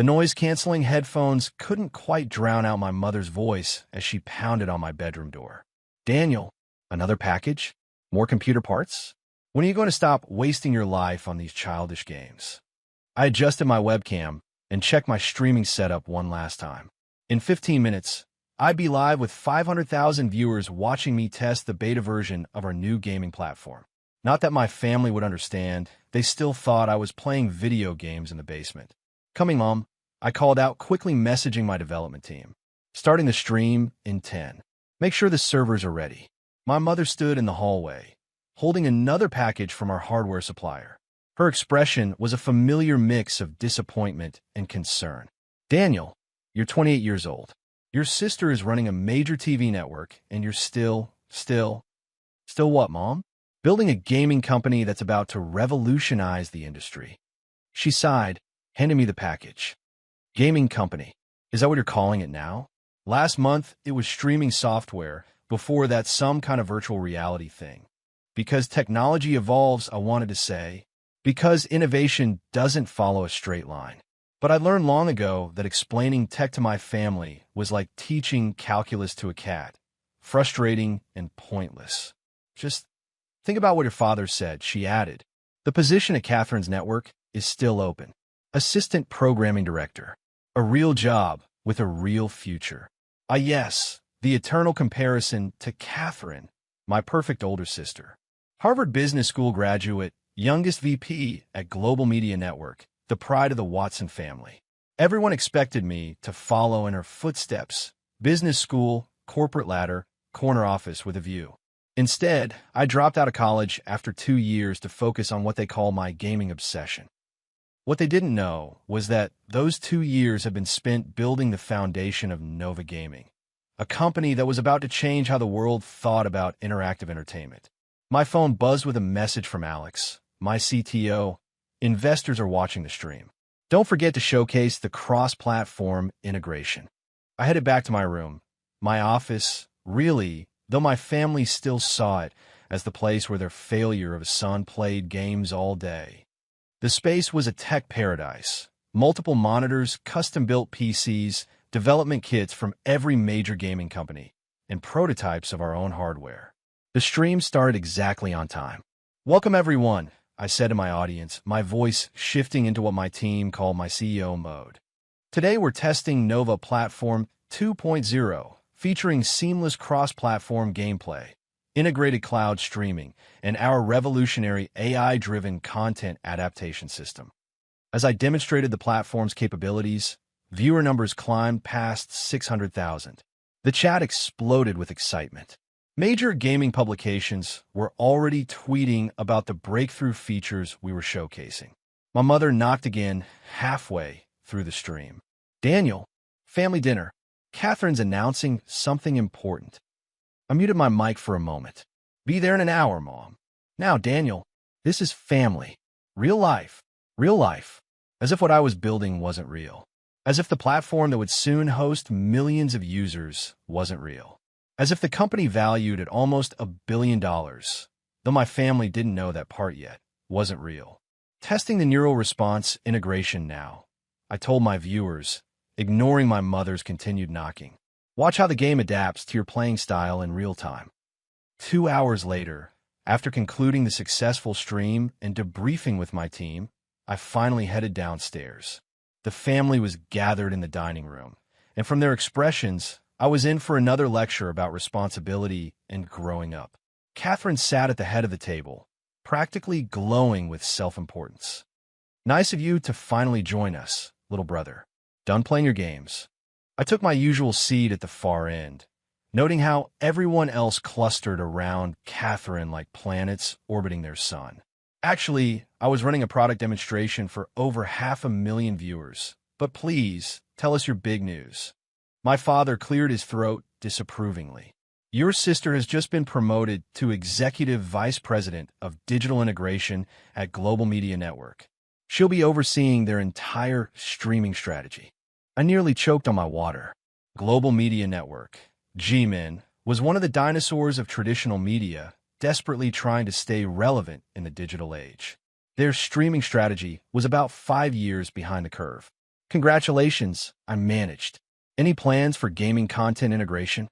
The noise-canceling headphones couldn't quite drown out my mother's voice as she pounded on my bedroom door. Daniel, another package? More computer parts? When are you going to stop wasting your life on these childish games? I adjusted my webcam and checked my streaming setup one last time. In 15 minutes, I'd be live with 500,000 viewers watching me test the beta version of our new gaming platform. Not that my family would understand, they still thought I was playing video games in the basement. Coming, Mom, I called out, quickly messaging my development team. Starting the stream in 10. Make sure the servers are ready. My mother stood in the hallway, holding another package from our hardware supplier. Her expression was a familiar mix of disappointment and concern. Daniel, you're 28 years old. Your sister is running a major TV network, and you're still what, Mom? Building a gaming company that's about to revolutionize the industry. She sighed, handing me the package. Gaming company. Is that what you're calling it now? Last month, it was streaming software. Before that, some kind of virtual reality thing. Because technology evolves, I wanted to say. Because innovation doesn't follow a straight line. But I learned long ago that explaining tech to my family was like teaching calculus to a cat. Frustrating and pointless. Just think about what your father said, she added. The position at Catherine's network is still open. Assistant Programming Director. A real job with a real future. Yes, the eternal comparison to Catherine, my perfect older sister. Harvard Business School graduate, youngest VP at Global Media Network, the pride of the Watson family. Everyone expected me to follow in her footsteps. Business school, corporate ladder, corner office with a view. Instead, I dropped out of college after 2 years to focus on what they call my gaming obsession. What they didn't know was that those 2 years had been spent building the foundation of Nova Gaming, a company that was about to change how the world thought about interactive entertainment. My phone buzzed with a message from Alex, my CTO. Investors are watching the stream. Don't forget to showcase the cross-platform integration. I headed back to my room, my office, really, though my family still saw it as the place where their failure of a son played games all day. The space was a tech paradise. Multiple monitors, custom-built PCs, development kits from every major gaming company, and prototypes of our own hardware. The stream started exactly on time. Welcome, everyone, I said to my audience, my voice shifting into what my team called my CEO mode. Today, we're testing Nova Platform 2.0, featuring seamless cross-platform gameplay, integrated cloud streaming, and our revolutionary AI-driven content adaptation system. As I demonstrated the platform's capabilities, viewer numbers climbed past 600,000. The chat exploded with excitement. Major gaming publications were already tweeting about the breakthrough features we were showcasing. My mother knocked again halfway through the stream. Daniel, family dinner. Catherine's announcing something important. I muted my mic for a moment. Be there in an hour, Mom. Now, Daniel, this is family. Real life. Real life. As if what I was building wasn't real. As if the platform that would soon host millions of users wasn't real. As if the company valued at almost $1 billion, though my family didn't know that part yet, wasn't real. Testing the neural response integration now, I told my viewers, ignoring my mother's continued knocking. Watch how the game adapts to your playing style in real time. 2 hours later, after concluding the successful stream and debriefing with my team, I finally headed downstairs. The family was gathered in the dining room, and from their expressions, I was in for another lecture about responsibility and growing up. Catherine sat at the head of the table, practically glowing with self-importance. Nice of you to finally join us, little brother. Done playing your games. I took my usual seat at the far end, noting how everyone else clustered around Catherine like planets orbiting their sun. Actually, I was running a product demonstration for over 500,000 viewers. But please, tell us your big news. My father cleared his throat disapprovingly. Your sister has just been promoted to Executive Vice President of Digital Integration at Global Media Network. She'll be overseeing their entire streaming strategy. I nearly choked on my water. Global Media Network, GMN, was one of the dinosaurs of traditional media, desperately trying to stay relevant in the digital age. Their streaming strategy was about 5 years behind the curve. Congratulations, I managed. Any plans for gaming content integration?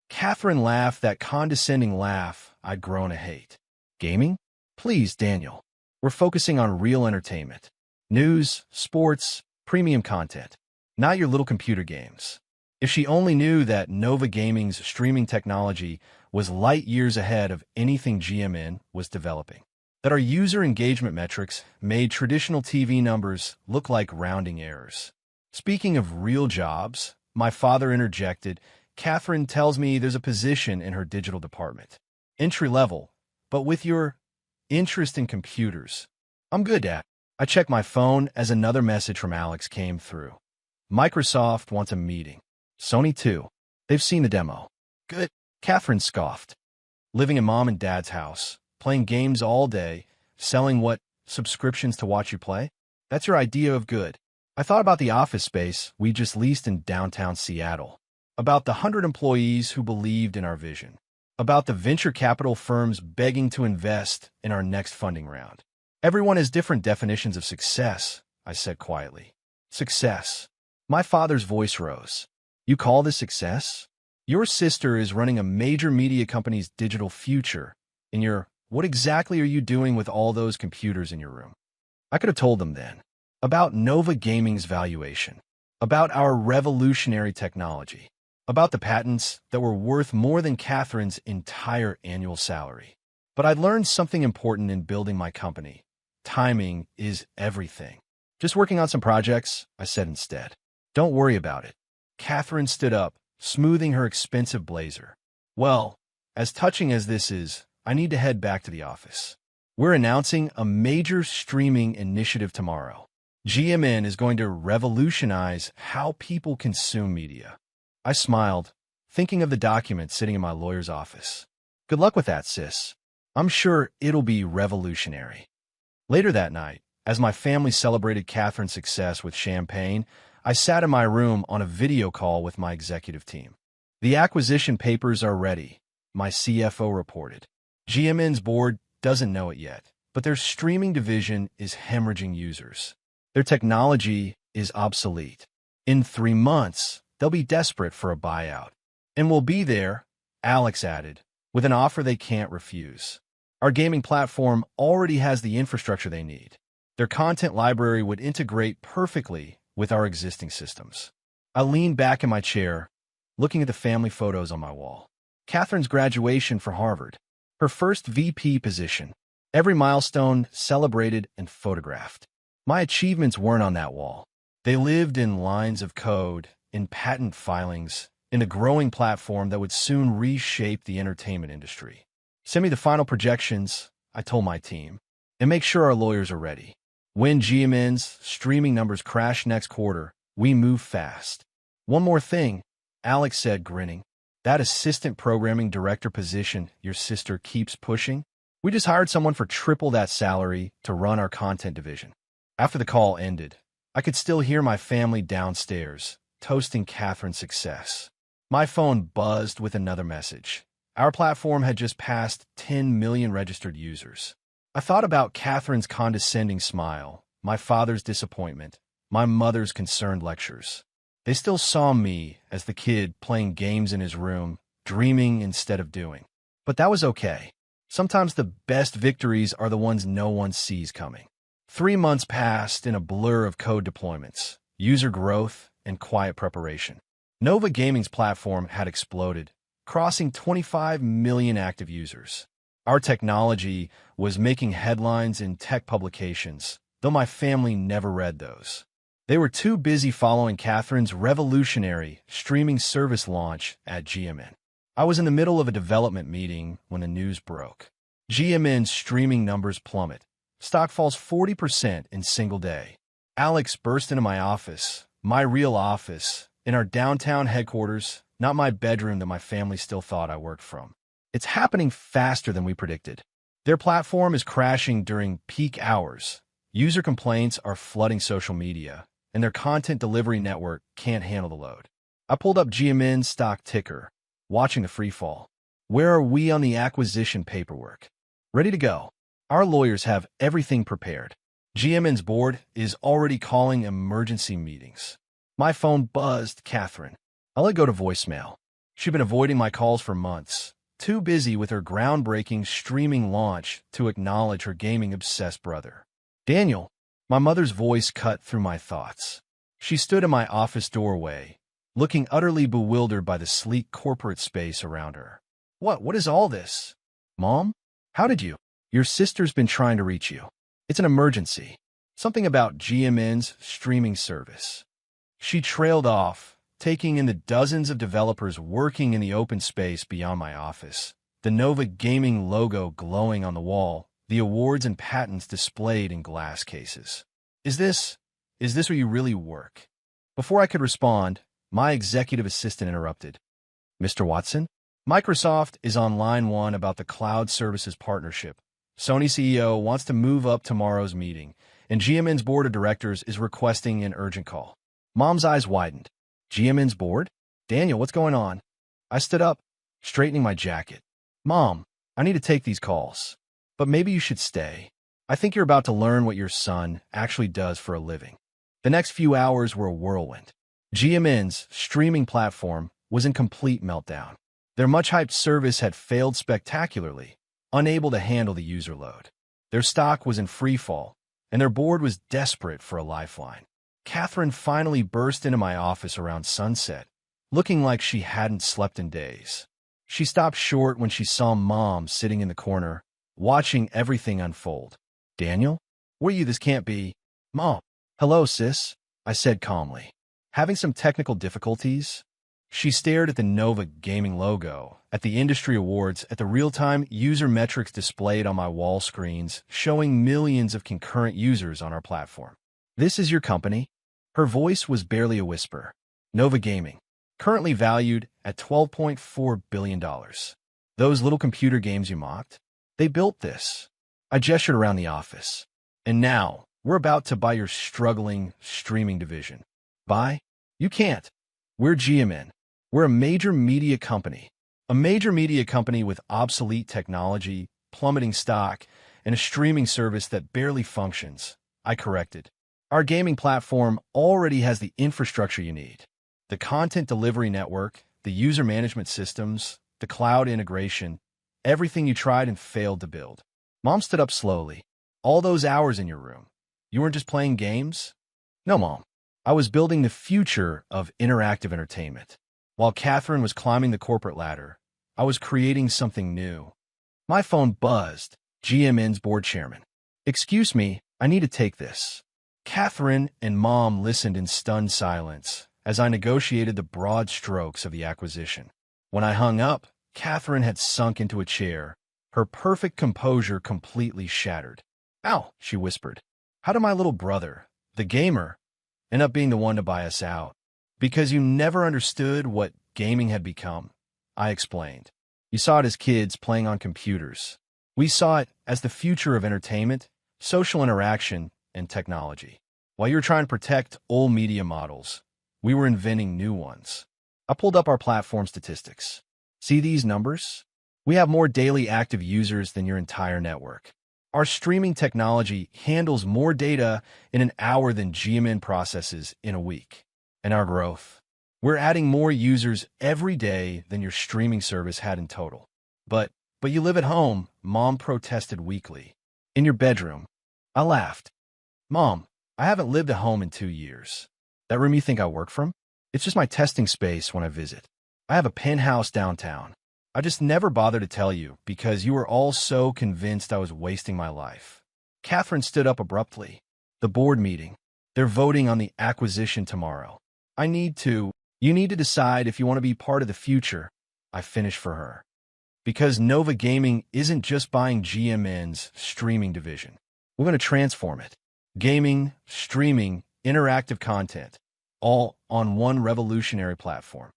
Catherine laughed that condescending laugh I'd grown to hate. Gaming? Please, Daniel. We're focusing on real entertainment. News, sports, premium content. Not your little computer games. If she only knew that Nova Gaming's streaming technology was light years ahead of anything GMN was developing. That our user engagement metrics made traditional TV numbers look like rounding errors. Speaking of real jobs, my father interjected, Catherine tells me there's a position in her digital department. Entry level, but with your interest in computers. I'm good, Dad. I checked my phone as another message from Alex came through. Microsoft wants a meeting. Sony too. They've seen the demo. Good. Catherine scoffed. Living in mom and dad's house, playing games all day, selling what? Subscriptions to watch you play? That's your idea of good. I thought about the office space we just leased in downtown Seattle. About the 100 employees who believed in our vision. About the venture capital firms begging to invest in our next funding round. Everyone has different definitions of success, I said quietly. Success. My father's voice rose. You call this success? Your sister is running a major media company's digital future, and what exactly are you doing with all those computers in your room? I could have told them then. About Nova Gaming's valuation. About our revolutionary technology. About the patents that were worth more than Catherine's entire annual salary. But I learned something important in building my company. Timing is everything. Just working on some projects, I said instead. Don't worry about it. Catherine stood up, smoothing her expensive blazer. Well, as touching as this is, I need to head back to the office. We're announcing a major streaming initiative tomorrow. GMN is going to revolutionize how people consume media. I smiled, thinking of the document sitting in my lawyer's office. Good luck with that, sis. I'm sure it'll be revolutionary. Later that night, as my family celebrated Catherine's success with champagne, I sat in my room on a video call with my executive team. The acquisition papers are ready, my CFO reported. GMN's board doesn't know it yet, but their streaming division is hemorrhaging users. Their technology is obsolete. In 3 months, they'll be desperate for a buyout. And we'll be there, Alex added, with an offer they can't refuse. Our gaming platform already has the infrastructure they need. Their content library would integrate perfectly with our existing systems. I leaned back in my chair, looking at the family photos on my wall. Catherine's graduation from Harvard, her first VP position, every milestone celebrated and photographed. My achievements weren't on that wall. They lived in lines of code, in patent filings, in a growing platform that would soon reshape the entertainment industry. Send me the final projections, I told my team, and make sure our lawyers are ready. When GMN's streaming numbers crash next quarter, we move fast. One more thing, Alex said, grinning. That assistant programming director position your sister keeps pushing? We just hired someone for triple that salary to run our content division. After the call ended, I could still hear my family downstairs, toasting Catherine's success. My phone buzzed with another message. Our platform had just passed 10 million registered users. I thought about Catherine's condescending smile, my father's disappointment, my mother's concerned lectures. They still saw me as the kid playing games in his room, dreaming instead of doing. But that was okay. Sometimes the best victories are the ones no one sees coming. 3 months passed in a blur of code deployments, user growth, and quiet preparation. Nova Gaming's platform had exploded, crossing 25 million active users. Our technology was making headlines in tech publications, though my family never read those. They were too busy following Catherine's revolutionary streaming service launch at GMN. I was in the middle of a development meeting when the news broke. GMN's streaming numbers plummet. Stock falls 40% in single day. Alex burst into my office, my real office, in our downtown headquarters, not my bedroom that my family still thought I worked from. It's happening faster than we predicted. Their platform is crashing during peak hours. User complaints are flooding social media, and their content delivery network can't handle the load. I pulled up GMN's stock ticker, watching the freefall. Where are we on the acquisition paperwork? Ready to go. Our lawyers have everything prepared. GMN's board is already calling emergency meetings. My phone buzzed Catherine. I let go to voicemail. She'd been avoiding my calls for months, too busy with her groundbreaking streaming launch to acknowledge her gaming-obsessed brother. Daniel, my mother's voice cut through my thoughts. She stood in my office doorway, looking utterly bewildered by the sleek corporate space around her. What is all this? Mom? How did you? Your sister's been trying to reach you. It's an emergency. Something about GMN's streaming service. She trailed off, taking in the dozens of developers working in the open space beyond my office, the Nova Gaming logo glowing on the wall, the awards and patents displayed in glass cases. Is this where you really work? Before I could respond, my executive assistant interrupted. Mr. Watson? Microsoft is on line one about the cloud services partnership. Sony CEO wants to move up tomorrow's meeting, and GMN's board of directors is requesting an urgent call. Mom's eyes widened. GMN's board? Daniel, what's going on? I stood up, straightening my jacket. Mom, I need to take these calls. But maybe you should stay. I think you're about to learn what your son actually does for a living. The next few hours were a whirlwind. GMN's streaming platform was in complete meltdown. Their much-hyped service had failed spectacularly, unable to handle the user load. Their stock was in freefall, and their board was desperate for a lifeline. Catherine finally burst into my office around sunset, looking like she hadn't slept in days. She stopped short when she saw Mom sitting in the corner, watching everything unfold. Daniel? Where are you? This can't be. Mom. Hello, sis, I said calmly. Having some technical difficulties? She stared at the Nova Gaming logo, at the industry awards, at the real-time user metrics displayed on my wall screens, showing millions of concurrent users on our platform. This is your company? Her voice was barely a whisper. Nova Gaming, currently valued at $12.4 billion. Those little computer games you mocked? They built this. I gestured around the office. And now, we're about to buy your struggling streaming division. Buy? You can't. We're GMN. We're a major media company. A major media company with obsolete technology, plummeting stock, and a streaming service that barely functions. I corrected. Our gaming platform already has the infrastructure you need. The content delivery network, the user management systems, the cloud integration, everything you tried and failed to build. Mom stood up slowly. All those hours in your room. You weren't just playing games? No, Mom. I was building the future of interactive entertainment. While Catherine was climbing the corporate ladder, I was creating something new. My phone buzzed. GMN's board chairman. Excuse me, I need to take this. Catherine and Mom listened in stunned silence as I negotiated the broad strokes of the acquisition. When I hung up, Catherine had sunk into a chair, her perfect composure completely shattered. Ow, she whispered. How did my little brother, the gamer, end up being the one to buy us out? Because you never understood what gaming had become, I explained. You saw it as kids playing on computers. We saw it as the future of entertainment, social interaction, and technology. While you were trying to protect old media models, we were inventing new ones. I pulled up our platform statistics. See these numbers? We have more daily active users than your entire network. Our streaming technology handles more data in an hour than GMN processes in a week. And our growth. We're adding more users every day than your streaming service had in total. But you live at home, Mom protested weakly. In your bedroom. I laughed. Mom, I haven't lived at home in 2 years. That room you think I work from? It's just my testing space when I visit. I have a penthouse downtown. I just never bothered to tell you because you were all so convinced I was wasting my life. Catherine stood up abruptly. The board meeting. They're voting on the acquisition tomorrow. You need to decide if you want to be part of the future, I finished for her. Because Nova Gaming isn't just buying GMN's streaming division. We're going to transform it. Gaming, streaming, interactive content, all on one revolutionary platform.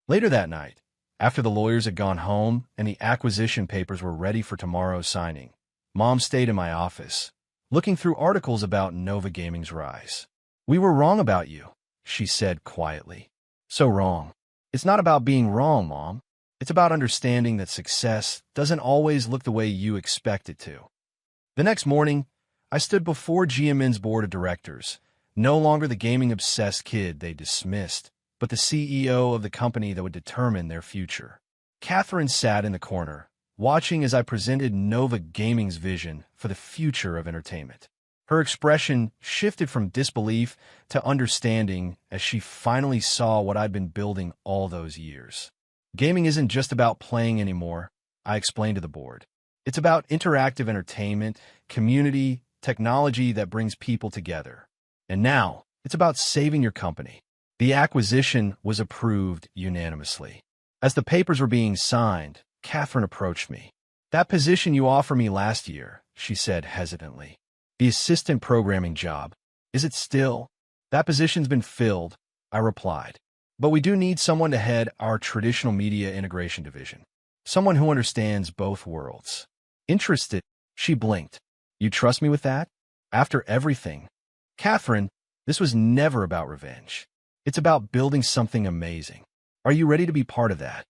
Later that night, after the lawyers had gone home and the acquisition papers were ready for tomorrow's signing, Mom stayed in my office, looking through articles about Nova Gaming's rise. We were wrong about you, she said quietly. So wrong. It's not about being wrong, Mom. It's about understanding that success doesn't always look the way you expect it to. The next morning, I stood before GMN's board of directors, no longer the gaming-obsessed kid they dismissed, but the CEO of the company that would determine their future. Catherine sat in the corner, watching as I presented Nova Gaming's vision for the future of entertainment. Her expression shifted from disbelief to understanding as she finally saw what I'd been building all those years. Gaming isn't just about playing anymore, I explained to the board. It's about interactive entertainment, community, technology that brings people together. And now, it's about saving your company. The acquisition was approved unanimously. As the papers were being signed, Catherine approached me. "That position you offered me last year," she said hesitantly. "The assistant programming job. Is it still?" "That position's been filled," I replied. "But we do need someone to head our traditional media integration division. Someone who understands both worlds." Interested, she blinked. "You trust me with that? After everything?" "Catherine, this was never about revenge. It's about building something amazing. Are you ready to be part of that?"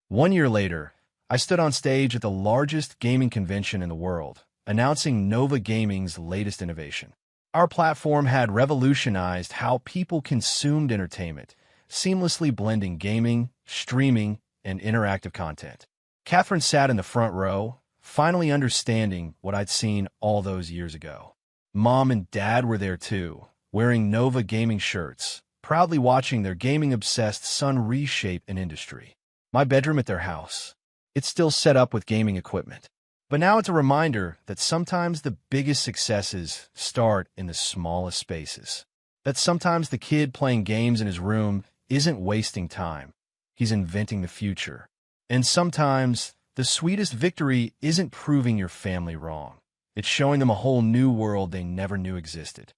1 year later, I stood on stage at the largest gaming convention in the world, announcing Nova Gaming's latest innovation. Our platform had revolutionized how people consumed entertainment, seamlessly blending gaming, streaming, and interactive content. Catherine sat in the front row, finally understanding what I'd seen all those years ago. Mom and Dad were there too, wearing Nova Gaming shirts, proudly watching their gaming-obsessed son reshape an industry. My bedroom at their house. It's still set up with gaming equipment. But now it's a reminder that sometimes the biggest successes start in the smallest spaces. That sometimes the kid playing games in his room isn't wasting time. He's inventing the future. And sometimes the sweetest victory isn't proving your family wrong. It's showing them a whole new world they never knew existed.